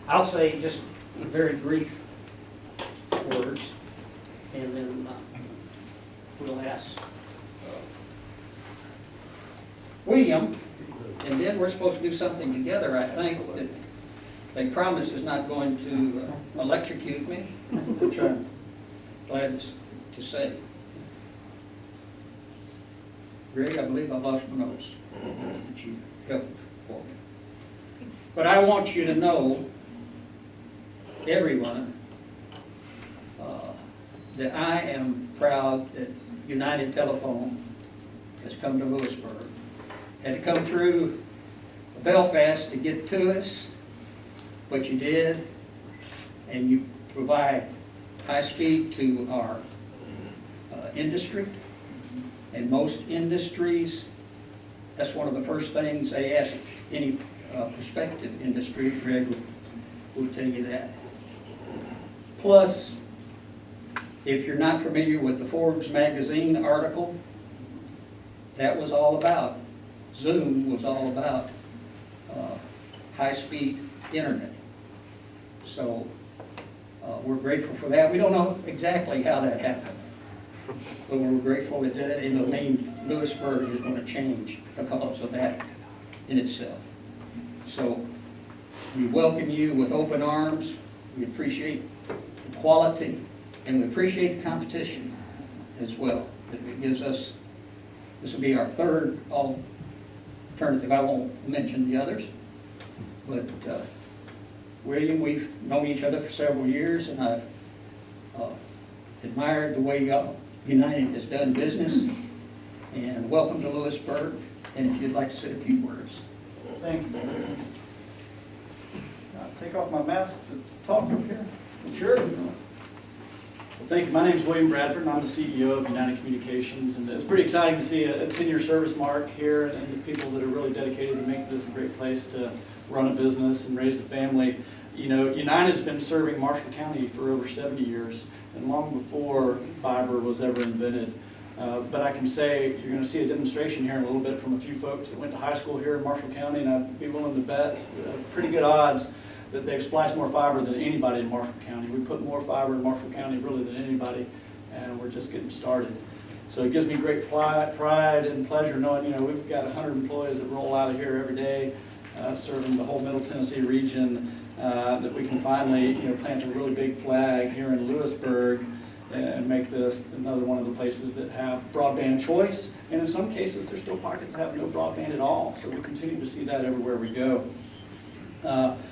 I'll say just very brief words, and then we'll ask William, and then we're supposed to do something together, I think, that they promise is not going to electrocute me, which I'm glad to say. Greg, I believe I lost my notes that you helped for me. But I want you to know, everyone, that I am proud that United Telephone has come to Lewisburg. Had to come through Belfast to get to us, but you did, and you provide high speed to our industry. And most industries, that's one of the first things they ask any prospective industry. Greg will tell you that. Plus, if you're not familiar with the Forbes magazine article, that was all about, Zoom was all about high-speed internet. So we're grateful for that. We don't know exactly how that happened, but we're grateful it did, and the name Lewisburg is going to change because of that in itself. So we welcome you with open arms. We appreciate the quality, and we appreciate the competition as well. It gives us, this will be our third alternative. I won't mention the others, but William, we've known each other for several years, and I've admired the way United has done business. And welcome to Lewisburg. And if you'd like to say a few words. Thank you. I'll take off my mask to talk up here. Sure. Well, thank you. My name is William Bradford, and I'm the CEO of United Communications. And it's pretty exciting to see a 10-year service mark here, and the people that are really dedicated to make this a great place to run a business and raise a family. You know, United's been serving Marshall County for over 70 years, and long before fiber was ever invented. But I can say you're going to see a demonstration here in a little bit from a few folks that went to high school here in Marshall County, and I'd be willing to bet pretty good odds that they've spliced more fiber than anybody in Marshall County. We put more fiber in Marshall County really than anybody, and we're just getting started. So it gives me great pride and pleasure knowing, you know, we've got 100 employees that roll out of here every day, serving the whole Middle Tennessee region, that we can finally, you know, plant a really big flag here in Lewisburg and make this another one of the places that have broadband choice. And in some cases, there's still pockets that have no broadband at all. So we continue to see that everywhere we go.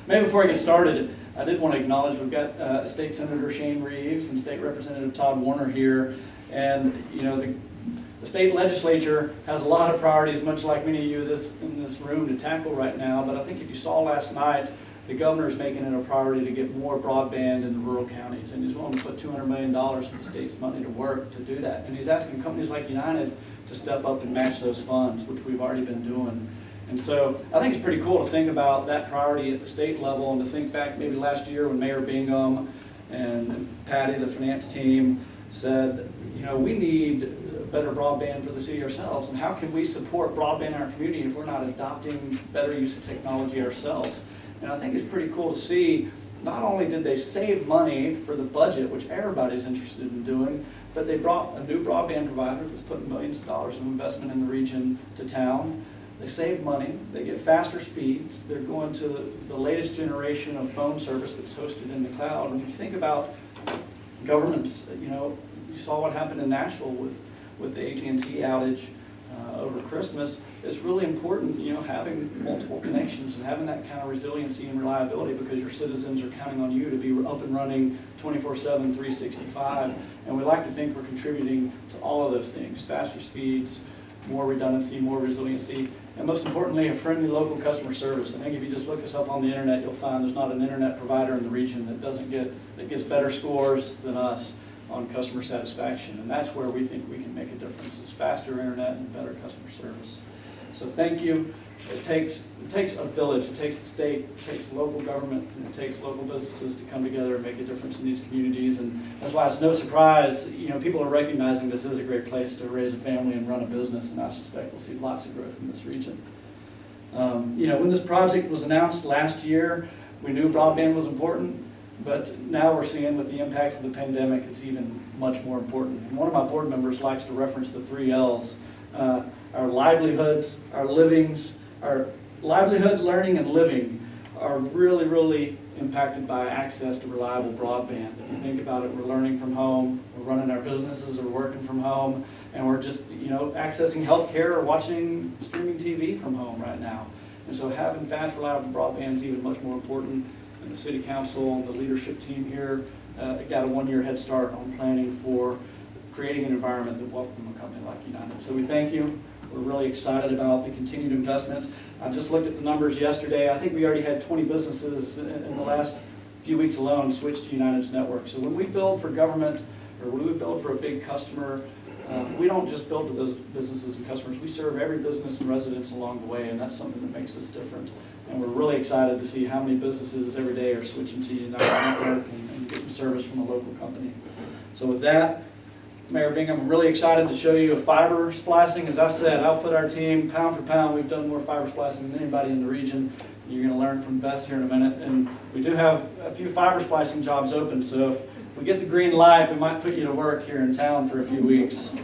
Maybe before I get started, I did want to acknowledge we've got State Senator Shane Reeves and State Representative Todd Warner here. And, you know, the state legislature has a lot of priorities, much like many of you in this room, to tackle right now. But I think if you saw last night, the governor's making it a priority to get more broadband in the rural counties, and he's willing to put $200 million of the state's money to work to do that. And he's asking companies like United to step up and match those funds, which we've already been doing. And so I think it's pretty cool to think about that priority at the state level, and to think back maybe last year when Mayor Bingham and Patty, the finance team, said, you know, we need better broadband for the city ourselves, and how can we support broadband in our community if we're not adopting better use of technology ourselves? And I think it's pretty cool to see, not only did they save money for the budget, which everybody's interested in doing, but they brought a new broadband provider that's putting millions of dollars of investment in the region to town. They save money, they get faster speeds, they're going to the latest generation of phone service that's hosted in the cloud. When you think about governments, you know, you saw what happened in Nashville with the AT&T outage over Christmas. It's really important, you know, having multiple connections and having that kind of resiliency and reliability, because your citizens are counting on you to be up and running 24/7, 365. And we like to think we're contributing to all of those things: faster speeds, more redundancy, more resiliency, and most importantly, a friendly local customer service. I think if you just look us up on the internet, you'll find there's not an internet provider in the region that gets better scores than us on customer satisfaction. And that's where we think we can make a difference, is faster internet and better customer service. So thank you. It takes a village. It takes the state, it takes local government, and it takes local businesses to come together and make a difference in these communities. And that's why it's no surprise, you know, people are recognizing this is a great place to raise a family and run a business, and I suspect we'll see lots of growth in this region. You know, when this project was announced last year, We knew broadband was important, but now we're seeing with the impacts of the pandemic, it's even much more important. And one of my board members likes to reference the 3 L's. Our livelihoods, our livings, our livelihood, learning, and living are really, really impacted by access to reliable broadband. If you think about it, we're learning from home, we're running our businesses, we're working from home, and we're just, accessing healthcare or watching streaming TV from home right now. And so having fast, reliable broadband is even much more important. And the city council, the leadership team here, got a 1-year head start on planning for creating an environment that welcomes a company like United. So we thank you. We're really excited about the continued investment. I just looked at the numbers yesterday. I think we already had 20 businesses in the last few weeks alone switch to United's network. So when we build for government, or when we build for a big customer, we don't just build to those businesses and customers. We serve every business and residents along the way, and that's something that makes us different. And we're really excited to see how many businesses every day are switching to United Network and getting service from a local company. So with that, Mayor Bingham, I'm really excited to show you a fiber splicing. As I said, I'll put our team pound for pound. We've done more fiber splicing than anybody in the region. You're going to learn from Beth here in a minute. And we do have a few fiber splicing jobs open, so if we get the green light, we might put you to work here in town for a few weeks.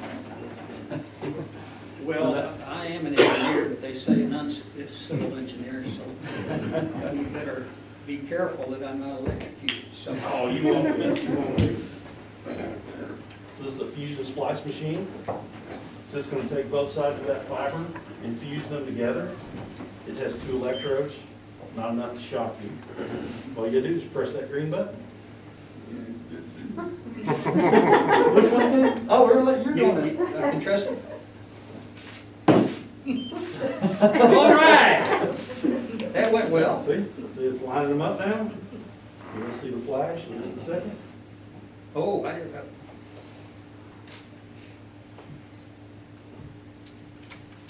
Well, I am an engineer, but they say none is civil engineer, so you better be careful that I'm not electrocuted. So, Oh, you won't be. You won't be. So this is a fusion splice machine. So it's going to take both sides of that fiber and fuse them together. It has 2 electrodes, not enough to shock you. All you do is press that green button. Which one? Oh, you're doing it. I can trust it. All right. That went well. See it's lining them up now. You're going to see the flash in just a second. Oh, I didn't know.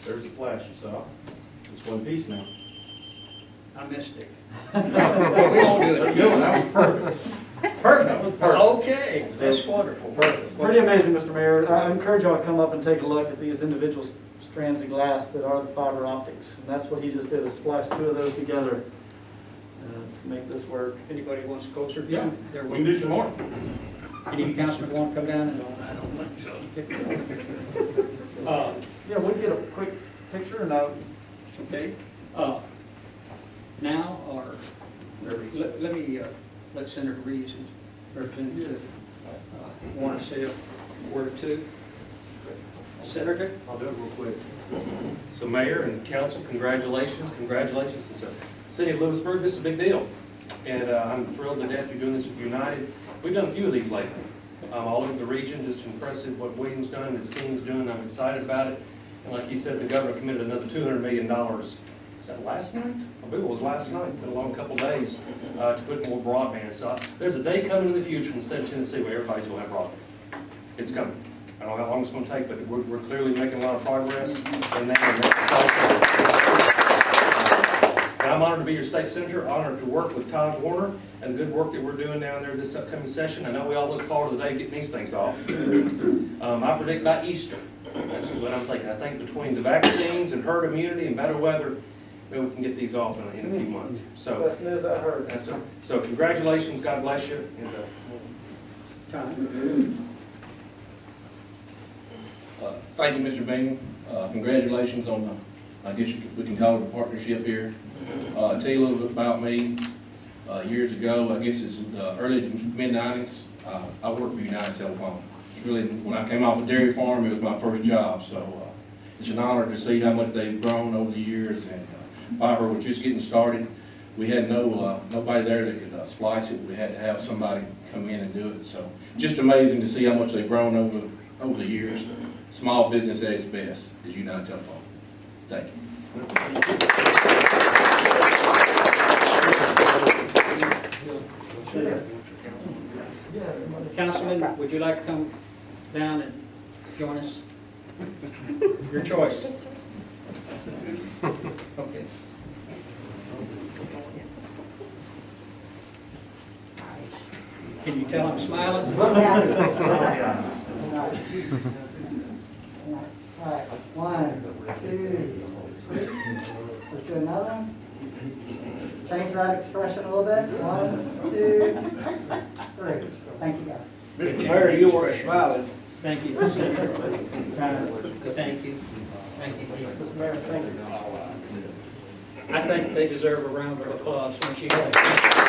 There's the flash you saw. It's one piece now. I missed it. We won't do it. That was perfect. Perfect. Okay, that's wonderful. Perfect. Pretty amazing, Mr. Mayor. I encourage y'all to come up and take a look at these individual strands of glass that are the fiber optics. And that's what he just did, is splice 2 of those together to make this work. Anybody wants a closer view? Yeah, There we can do some more. Any of you councilmen want to come down? And I don't think so. Yeah, we'll get a quick picture and Okay. Now, or let me let Senator Reeves, Representative, want to say a word or two. Senator? I'll do it real quick. So Mayor and Council, congratulations. It's a City of Lewisburg, this is a big deal. And I'm thrilled to death you're doing this with United. We've done a few of these lately. All over the region, just impressive what William's done and his team's doing. I'm excited about it. And like he said, the governor committed another $200 million. Was that last night? I believe it was last night. It's been a long couple of days to put more broadband. So there's a day coming in the future in the state of Tennessee where everybody's going to have broadband. It's coming. I don't know how long it's going to take, but we're clearly making a lot of progress in that. And I'm honored to be your state senator, honored to work with Todd Warner and the good work that we're doing down there this upcoming session. I know we all look forward to the day getting these things off. I predict by Easter. That's what I'm thinking. I think between the vaccines and herd immunity and better weather, maybe we can get these off in a few months. So best news I heard. that's it. So congratulations, God bless you. And, Thank you, Mr. Bingham. Congratulations on I guess we can call it a partnership here. Tell you a little bit about me. Years ago, I guess it's early to mid-90s, I worked for United Telephone. Really, when I came off a dairy farm, it was my first job, so it's an honor to see how much they've grown over the years, and fiber was just getting started. We had nobody there that could splice it. We had to have somebody come in and do it, so just amazing to see how much they've grown over the years. Small business at its best is United Telephone. Thank you. Councilman, would you like to come down and join us? Your choice. Okay. Can you tell I'm smiling? All right, 1, 2, 3. Let's do another one. change that expression a little bit. 1, 2, 3. Thank you, guys. Mr. Mayor, you were smiling. Thank you. Thank you. Thank you. Mr. Mayor, thank you. I think they deserve a round of applause once you have.